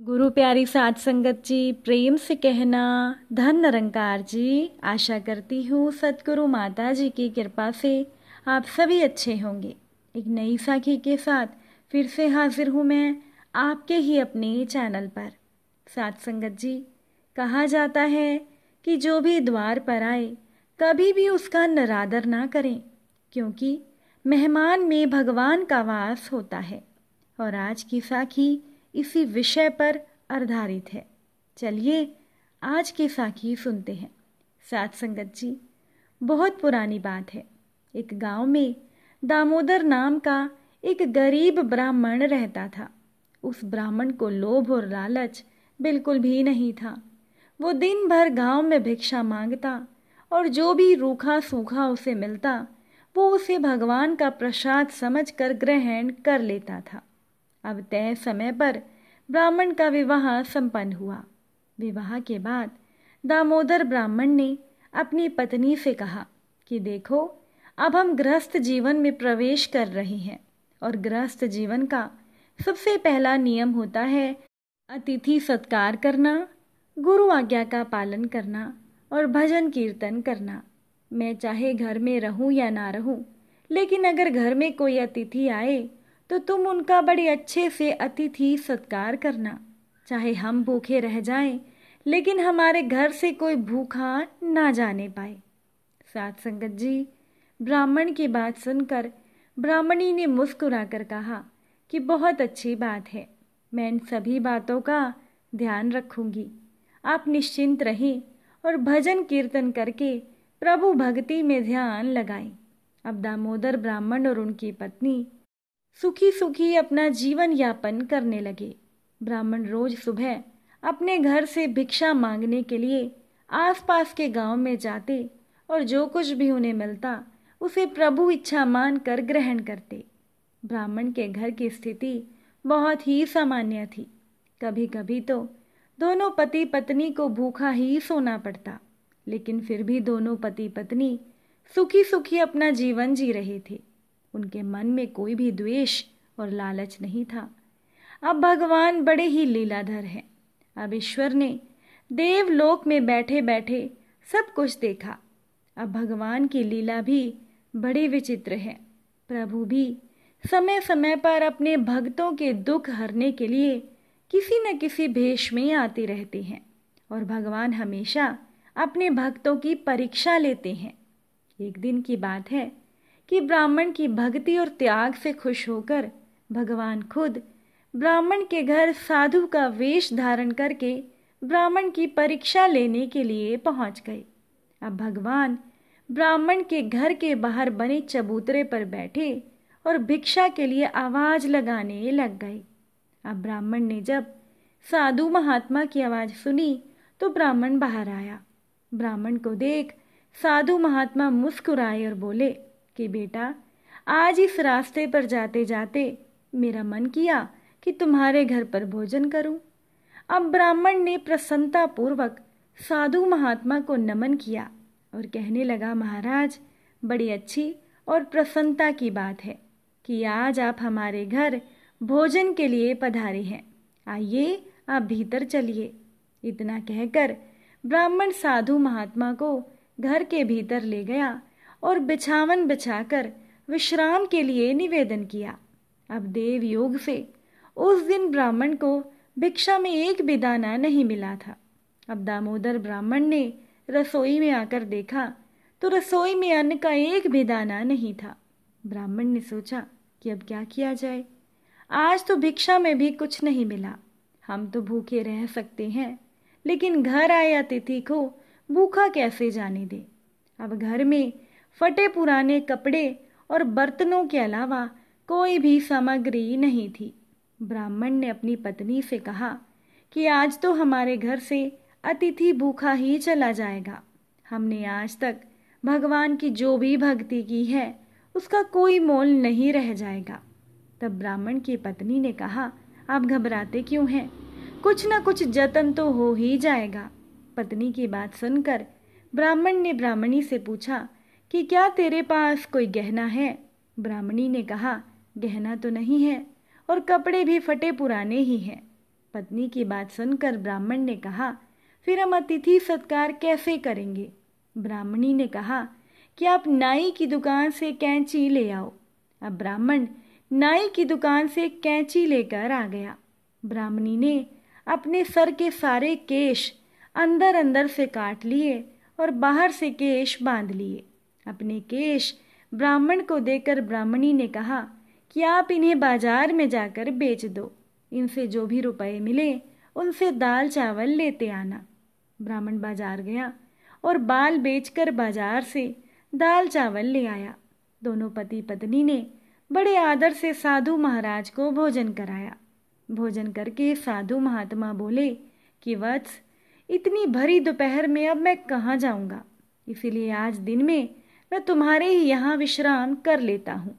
गुरु प्यारी साध संगत जी, प्रेम से कहना धन निरंकार जी। आशा करती हूँ सतगुरु माता जी की कृपा से आप सभी अच्छे होंगे। एक नई साखी के साथ फिर से हाजिर हूँ मैं आपके ही अपने चैनल पर। साध संगत जी, कहा जाता है कि जो भी द्वार पर आए कभी भी उसका निरादर ना करें, क्योंकि मेहमान में भगवान का वास होता है। और आज की साखी इसी विषय पर आधारित है। चलिए आज की साखी सुनते हैं। साध संगत जी, बहुत पुरानी बात है। एक गांव में दामोदर नाम का एक गरीब ब्राह्मण रहता था। उस ब्राह्मण को लोभ और लालच बिल्कुल भी नहीं था। वो दिन भर गांव में भिक्षा मांगता और जो भी रूखा सूखा उसे मिलता वो उसे भगवान का प्रसाद समझकर ग्रहण कर लेता था। अब तय समय पर ब्राह्मण का विवाह संपन्न हुआ। विवाह के बाद दामोदर ब्राह्मण ने अपनी पत्नी से कहा कि देखो, अब हम गृहस्थ जीवन में प्रवेश कर रहे हैं और गृहस्थ जीवन का सबसे पहला नियम होता है अतिथि सत्कार करना, गुरु आज्ञा का पालन करना और भजन कीर्तन करना। मैं चाहे घर में रहूं या ना रहूं, लेकिन अगर घर में कोई अतिथि आए तो तुम उनका बड़े अच्छे से अतिथि सत्कार करना। चाहे हम भूखे रह जाएं, लेकिन हमारे घर से कोई भूखा ना जाने पाए। साध संगत जी, ब्राह्मण की बात सुनकर ब्राह्मणी ने मुस्कुराकर कहा कि बहुत अच्छी बात है, मैं इन सभी बातों का ध्यान रखूंगी। आप निश्चिंत रहें और भजन कीर्तन करके प्रभु भक्ति में ध्यान लगाएं। अब दामोदर ब्राह्मण और उनकी पत्नी सुखी सुखी अपना जीवन यापन करने लगे। ब्राह्मण रोज सुबह अपने घर से भिक्षा मांगने के लिए आसपास के गांव में जाते और जो कुछ भी उन्हें मिलता उसे प्रभु इच्छा मानकर ग्रहण करते। ब्राह्मण के घर की स्थिति बहुत ही सामान्य थी। कभी कभी तो दोनों पति पत्नी को भूखा ही सोना पड़ता, लेकिन फिर भी दोनों पति पत्नी सुखी सुखी अपना जीवन जी रहे थे। उनके मन में कोई भी द्वेष और लालच नहीं था। अब भगवान बड़े ही लीलाधर हैं। अब ईश्वर ने देवलोक में बैठे बैठे सब कुछ देखा। अब भगवान की लीला भी बड़ी विचित्र है। प्रभु भी समय समय पर अपने भक्तों के दुख हरने के लिए किसी न किसी भेष में आते रहते हैं और भगवान हमेशा अपने भक्तों की परीक्षा लेते हैं। एक दिन की बात है कि ब्राह्मण की भक्ति और त्याग से खुश होकर भगवान खुद ब्राह्मण के घर साधु का वेश धारण करके ब्राह्मण की परीक्षा लेने के लिए पहुंच गए। अब भगवान ब्राह्मण के घर के बाहर बने चबूतरे पर बैठे और भिक्षा के लिए आवाज लगाने लग गए। अब ब्राह्मण ने जब साधु महात्मा की आवाज सुनी तो ब्राह्मण बाहर आया। ब्राह्मण को देख साधु महात्मा मुस्कुराए और बोले कि बेटा, आज इस रास्ते पर जाते जाते मेरा मन किया कि तुम्हारे घर पर भोजन करूं। अब ब्राह्मण ने प्रसन्नता पूर्वक साधु महात्मा को नमन किया और कहने लगा, महाराज, बड़ी अच्छी और प्रसन्नता की बात है कि आज आप हमारे घर भोजन के लिए पधारे हैं। आइए, आप भीतर चलिए। इतना कहकर ब्राह्मण साधु महात्मा को घर के भीतर ले गया और बिछावन बिछाकर विश्राम के लिए निवेदन किया। अब देव योग से उस दिन ब्राह्मण को भिक्षा में एक भी दाना नहीं मिला था। अब दामोदर ब्राह्मण ने रसोई में आकर देखा तो रसोई में अन्न का एक भी दाना नहीं था। ब्राह्मण ने सोचा कि अब क्या किया जाए, आज तो भिक्षा में भी कुछ नहीं मिला। हम तो भूखे रह सकते हैं, लेकिन घर आए अतिथि को भूखा कैसे जाने दे। अब घर में फटे पुराने कपड़े और बर्तनों के अलावा कोई भी सामग्री नहीं थी। ब्राह्मण ने अपनी पत्नी से कहा कि आज तो हमारे घर से अतिथि भूखा ही चला जाएगा। हमने आज तक भगवान की जो भी भक्ति की है उसका कोई मोल नहीं रह जाएगा। तब ब्राह्मण की पत्नी ने कहा, आप घबराते क्यों हैं? कुछ न कुछ जतन तो हो ही जाएगा। पत्नी की बात सुनकर ब्राह्मण ने ब्राह्मणी से पूछा कि क्या तेरे पास कोई गहना है? ब्राह्मणी ने कहा, गहना तो नहीं है और कपड़े भी फटे पुराने ही हैं। पत्नी की बात सुनकर ब्राह्मण ने कहा, फिर हम अतिथि सत्कार कैसे करेंगे? ब्राह्मणी ने कहा कि आप नाई की दुकान से कैंची ले आओ। अब ब्राह्मण नाई की दुकान से कैंची लेकर आ गया। ब्राह्मणी ने अपने सर के सारे केश अंदर अंदर से काट लिए और बाहर से केश बांध लिए। अपने केश ब्राह्मण को देकर ब्राह्मणी ने कहा कि आप इन्हें बाजार में जाकर बेच दो। इनसे जो भी रुपए मिले उनसे दाल चावल लेते आना। ब्राह्मण बाजार गया और बाल बेचकर बाजार से दाल चावल ले आया। दोनों पति पत्नी ने बड़े आदर से साधु महाराज को भोजन कराया। भोजन करके साधु महात्मा बोले कि वत्स, इतनी भरी दोपहर में अब मैं कहाँ जाऊंगा, इसीलिए आज दिन में मैं तुम्हारे ही यहाँ विश्राम कर लेता हूँ।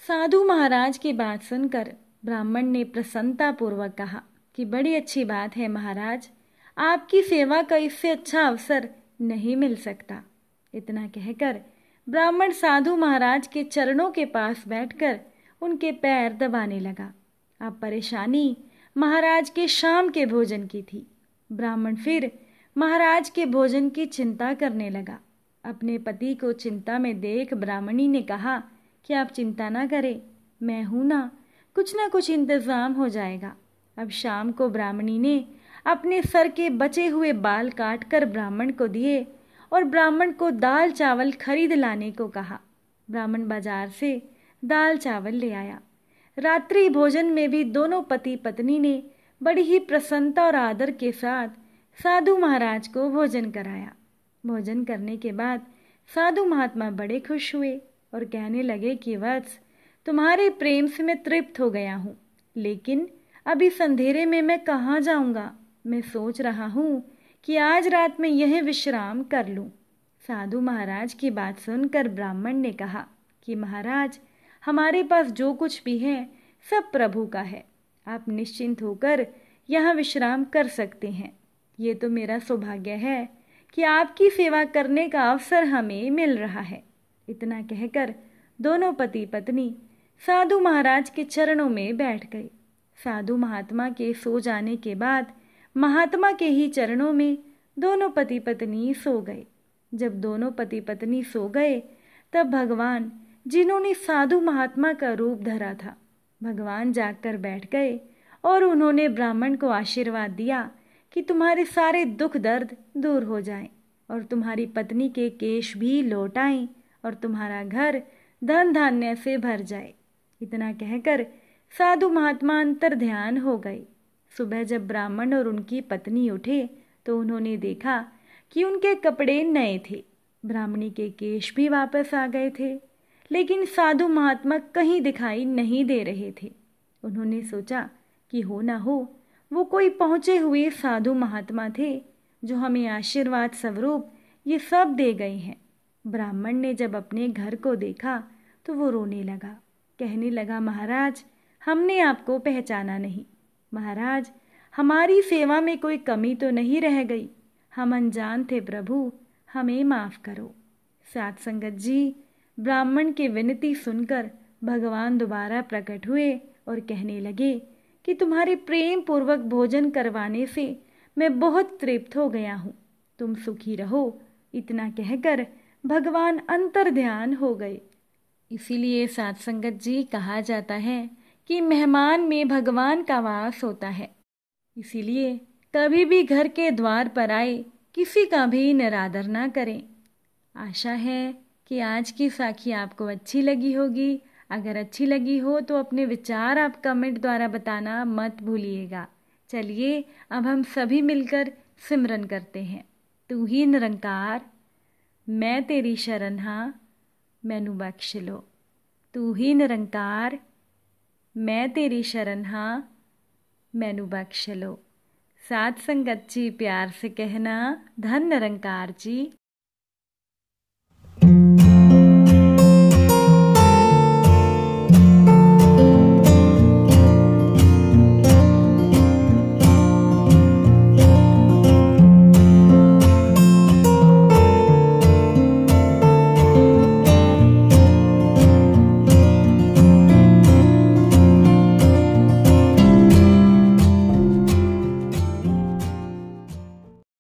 साधु महाराज की बात सुनकर ब्राह्मण ने प्रसन्नता पूर्वक कहा कि बड़ी अच्छी बात है महाराज, आपकी सेवा का इससे अच्छा अवसर नहीं मिल सकता। इतना कहकर ब्राह्मण साधु महाराज के चरणों के पास बैठकर उनके पैर दबाने लगा। अब परेशानी महाराज के शाम के भोजन की थी। ब्राह्मण फिर महाराज के भोजन की चिंता करने लगा। अपने पति को चिंता में देख ब्राह्मणी ने कहा कि आप चिंता ना करें, मैं हूं ना कुछ इंतजाम हो जाएगा। अब शाम को ब्राह्मणी ने अपने सर के बचे हुए बाल काट कर ब्राह्मण को दिए और ब्राह्मण को दाल चावल खरीद लाने को कहा। ब्राह्मण बाजार से दाल चावल ले आया। रात्रि भोजन में भी दोनों पति पत्नी ने बड़ी ही प्रसन्नता और आदर के साथ साधु महाराज को भोजन कराया। भोजन करने के बाद साधु महात्मा बड़े खुश हुए और कहने लगे कि वत्स, तुम्हारे प्रेम से मैं तृप्त हो गया हूँ, लेकिन अभी अंधेरे में मैं कहाँ जाऊँगा? मैं सोच रहा हूँ कि आज रात में यह विश्राम कर लूं। साधु महाराज की बात सुनकर ब्राह्मण ने कहा कि महाराज, हमारे पास जो कुछ भी है सब प्रभु का है, आप निश्चिंत होकर यहाँ विश्राम कर सकते हैं। ये तो मेरा सौभाग्य है कि आपकी सेवा करने का अवसर हमें मिल रहा है। इतना कहकर दोनों पति पत्नी साधु महाराज के चरणों में बैठ गए। साधु महात्मा के सो जाने के बाद महात्मा के ही चरणों में दोनों पति पत्नी सो गए। जब दोनों पति पत्नी सो गए तब भगवान, जिन्होंने साधु महात्मा का रूप धरा था, भगवान जागकर बैठ गए और उन्होंने ब्राह्मण को आशीर्वाद दिया कि तुम्हारे सारे दुख दर्द दूर हो जाएं और तुम्हारी पत्नी के केश भी लौट आएं और तुम्हारा घर धन धान्य से भर जाए। इतना कहकर साधु महात्मा अंतर ध्यान हो गए। सुबह जब ब्राह्मण और उनकी पत्नी उठे तो उन्होंने देखा कि उनके कपड़े नए थे, ब्राह्मणी के केश भी वापस आ गए थे, लेकिन साधु महात्मा कहीं दिखाई नहीं दे रहे थे। उन्होंने सोचा कि हो ना हो वो कोई पहुंचे हुए साधु महात्मा थे जो हमें आशीर्वाद स्वरूप ये सब दे गए हैं। ब्राह्मण ने जब अपने घर को देखा तो वो रोने लगा, कहने लगा, महाराज, हमने आपको पहचाना नहीं। महाराज, हमारी सेवा में कोई कमी तो नहीं रह गई, हम अनजान थे प्रभु, हमें माफ करो। साध संगत जी, ब्राह्मण की विनती सुनकर भगवान दोबारा प्रकट हुए और कहने लगे कि तुम्हारे प्रेम पूर्वक भोजन करवाने से मैं बहुत तृप्त हो गया हूँ, तुम सुखी रहो। इतना कहकर भगवान अंतर ध्यान हो गए। इसीलिए साध संगत जी कहा जाता है कि मेहमान में भगवान का वास होता है। इसीलिए कभी भी घर के द्वार पर आए किसी का भी निरादर ना करें। आशा है कि आज की साखी आपको अच्छी लगी होगी। अगर अच्छी लगी हो तो अपने विचार आप कमेंट द्वारा बताना मत भूलिएगा। चलिए अब हम सभी मिलकर सिमरन करते हैं। तू ही निरंकार, मैं तेरी शरण हाँ, मैनू बख्श लो। तू ही निरंकार, मैं तेरी शरण हाँ, मैनू बख्श लो। साध संगत जी प्यार से कहना, धन निरंकार जी।